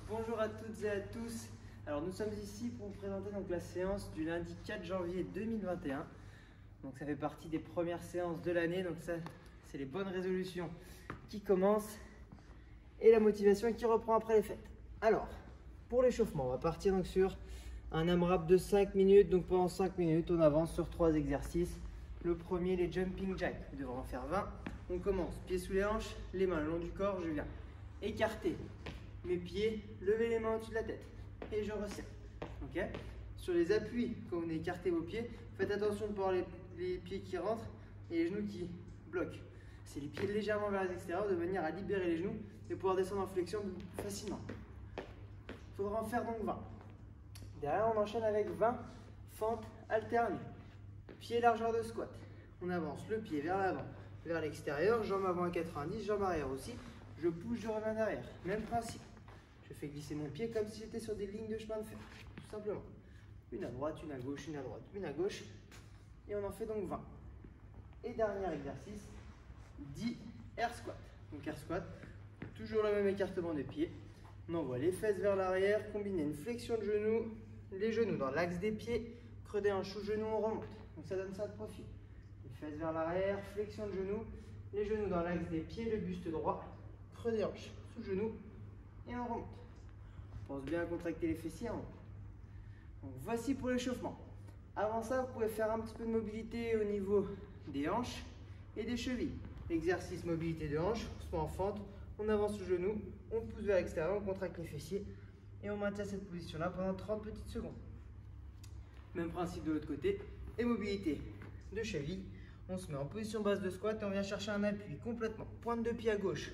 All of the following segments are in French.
Bonjour à toutes et à tous. Alors nous sommes ici pour vous présenter donc la séance du lundi 4 janvier 2021. Donc ça fait partie des premières séances de l'année. Donc ça, c'est les bonnes résolutions qui commencent et la motivation qui reprend après les fêtes. Alors, pour l'échauffement, on va partir donc sur un AMRAP de 5 minutes. Donc pendant 5 minutes, on avance sur 3 exercices. Le premier, les jumping jacks. Nous devrons en faire 20. On commence, pieds sous les hanches, les mains le long du corps. Je viens écarter mes pieds, lever les mains au-dessus de la tête et je resserre. Ok. Sur les appuis, quand vous écartez vos pieds, faites attention de ne pas avoir les pieds qui rentrent et les genoux qui bloquent. C'est les pieds légèrement vers les extérieurs de manière à libérer les genoux et pouvoir descendre en flexion facilement. Il faudra en faire donc 20. Derrière, on enchaîne avec 20 fentes alternées. Pied largeur de squat. On avance le pied vers l'avant, vers l'extérieur, jambe avant à 90, jambe arrière aussi. Je pousse, je reviens derrière. Même principe. Je fais glisser mon pied comme si j'étais sur des lignes de chemin de fer. Tout simplement. Une à droite, une à gauche, une à droite, une à gauche. Et on en fait donc 20. Et dernier exercice, 10 air squat. Donc air squat, toujours le même écartement des pieds. On envoie les fesses vers l'arrière, combiner une flexion de genoux, les genoux dans l'axe des pieds, creux des hanches sous genoux, on remonte. Donc ça donne ça de profil. Les fesses vers l'arrière, flexion de genoux, les genoux dans l'axe des pieds, le buste droit, creux des hanches sous genoux et on remonte. On pense bien à contracter les fessiers en haut. Donc voici pour l'échauffement. Avant ça, vous pouvez faire un petit peu de mobilité au niveau des hanches et des chevilles. Exercice mobilité de hanches, on se met en fente, on avance sous genoux, on pousse vers l'extérieur, on contracte les fessiers et on maintient cette position-là pendant 30 petites secondes. Même principe de l'autre côté, et mobilité de cheville. On se met en position basse de squat et on vient chercher un appui complètement. Pointe de pied à gauche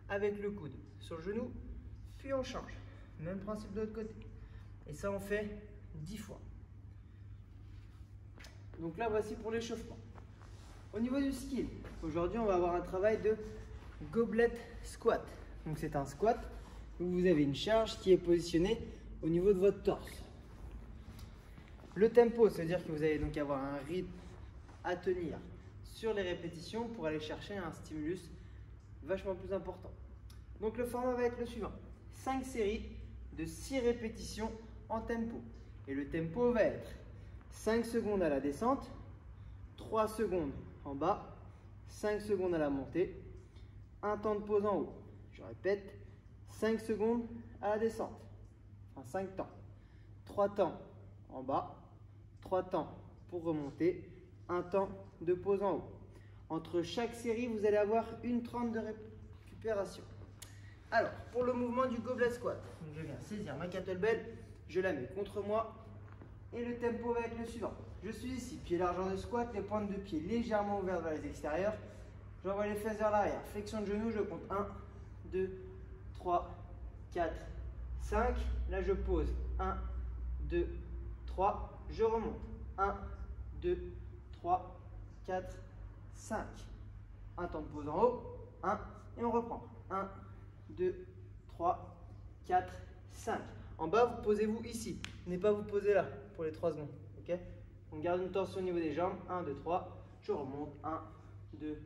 avec le coude sur le genou, puis on change. Même principe de l'autre côté. Et ça, on fait 10 fois. Donc là, voici pour l'échauffement. Au niveau du skill, aujourd'hui, on va avoir un travail de goblet squat. Donc c'est un squat où vous avez une charge qui est positionnée au niveau de votre torse. Le tempo, ça veut dire que vous allez donc avoir un rythme à tenir sur les répétitions pour aller chercher un stimulus vachement plus important. Donc le format va être le suivant. 5 séries de 6 répétitions en tempo. Et le tempo va être 5 secondes à la descente, 3 secondes en bas, 5 secondes à la montée, un temps de pause en haut. Je répète, 5 secondes à la descente, enfin 5 temps. 3 temps en bas, 3 temps pour remonter, un temps de pause en haut. Entre chaque série, vous allez avoir une 30 de récupération. Alors, pour le mouvement du goblet squat, donc je viens saisir ma kettlebell, je la mets contre moi et le tempo va être le suivant. Je suis ici, pied largeur de squat, les pointes de pied légèrement ouvertes vers les extérieurs. J'envoie les fesses vers l'arrière, flexion de genou, je compte 1, 2, 3, 4, 5. Là, je pose 1, 2, 3, je remonte. 1, 2, 3, 4, 5. Un temps de pause en haut, 1, et on reprend. 1, 2, 3, 4, 5. En bas, vous posez-vous ici. Ne pas vous poser là pour les 3 secondes. Okay, on garde une tension au niveau des jambes. 1, 2, 3. Je remonte. 1, 2,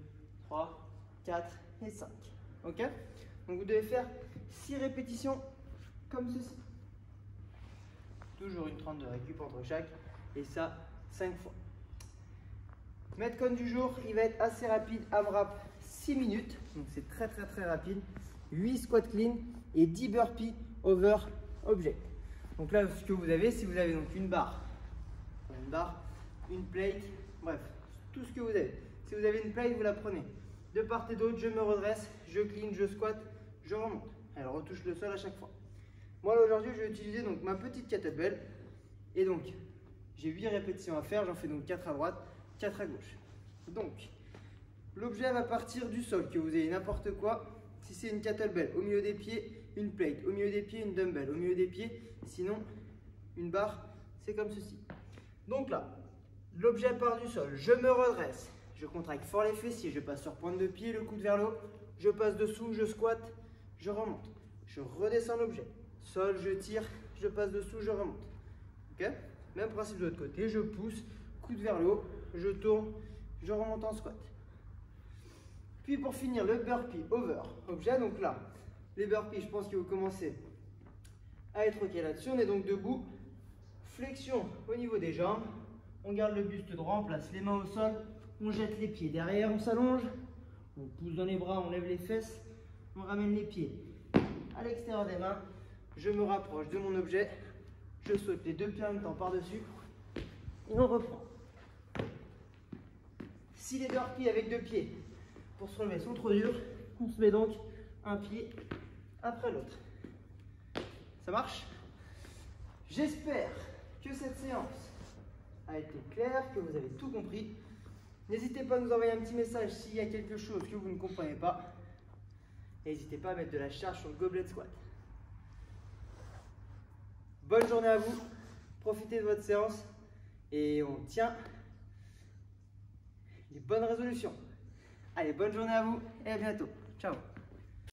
3, 4 et 5. Ok, donc vous devez faire 6 répétitions comme ceci. Toujours une 30 de récup entre chaque. Et ça, 5 fois. Metcon du jour, il va être assez rapide. AMRAP 6 minutes. Donc c'est très rapide. 8 squats clean et 10 burpees over object. Donc là, ce que vous avez, si vous avez donc une barre, une plate, bref, tout ce que vous avez. Si vous avez une plate, vous la prenez de part et d'autre, je me redresse, je clean, je squat, je remonte. Elle retouche le sol à chaque fois. Moi, là, aujourd'hui, je vais utiliser donc ma petite kettlebell. Et donc, j'ai 8 répétitions à faire. J'en fais donc 4 à droite, 4 à gauche. Donc, l'objet va partir du sol, que vous ayez n'importe quoi. Si c'est une kettlebell, au milieu des pieds, une plate. Au milieu des pieds, une dumbbell. Au milieu des pieds, sinon, une barre, c'est comme ceci. Donc là, l'objet part du sol. Je me redresse. Je contracte fort les fessiers. Je passe sur pointe de pied, le coude vers le haut. Je passe dessous, je squatte, je remonte. Je redescends l'objet. Sol, je tire, je passe dessous, je remonte. Ok? Même principe de l'autre côté. Je pousse, coude vers le haut, je tourne, je remonte en squat. Puis pour finir, le burpee over objet. Donc là, les burpees, je pense que vous commencez à être ok là-dessus. On est donc debout. Flexion au niveau des jambes. On garde le buste droit, on place les mains au sol. On jette les pieds derrière, on s'allonge. On pousse dans les bras, on lève les fesses. On ramène les pieds à l'extérieur des mains. Je me rapproche de mon objet. Je saute les deux pieds en même temps par-dessus. Et on reprend. Si les deux orteils avec deux pieds pour se relever sont trop durs, on se met donc un pied après l'autre. Ça marche? J'espère que cette séance a été claire, que vous avez tout compris. N'hésitez pas à nous envoyer un petit message s'il y a quelque chose que vous ne comprenez pas. N'hésitez pas à mettre de la charge sur le goblet squat. Bonne journée à vous, profitez de votre séance et on tient les bonnes résolutions. Allez, bonne journée à vous et à bientôt. Ciao.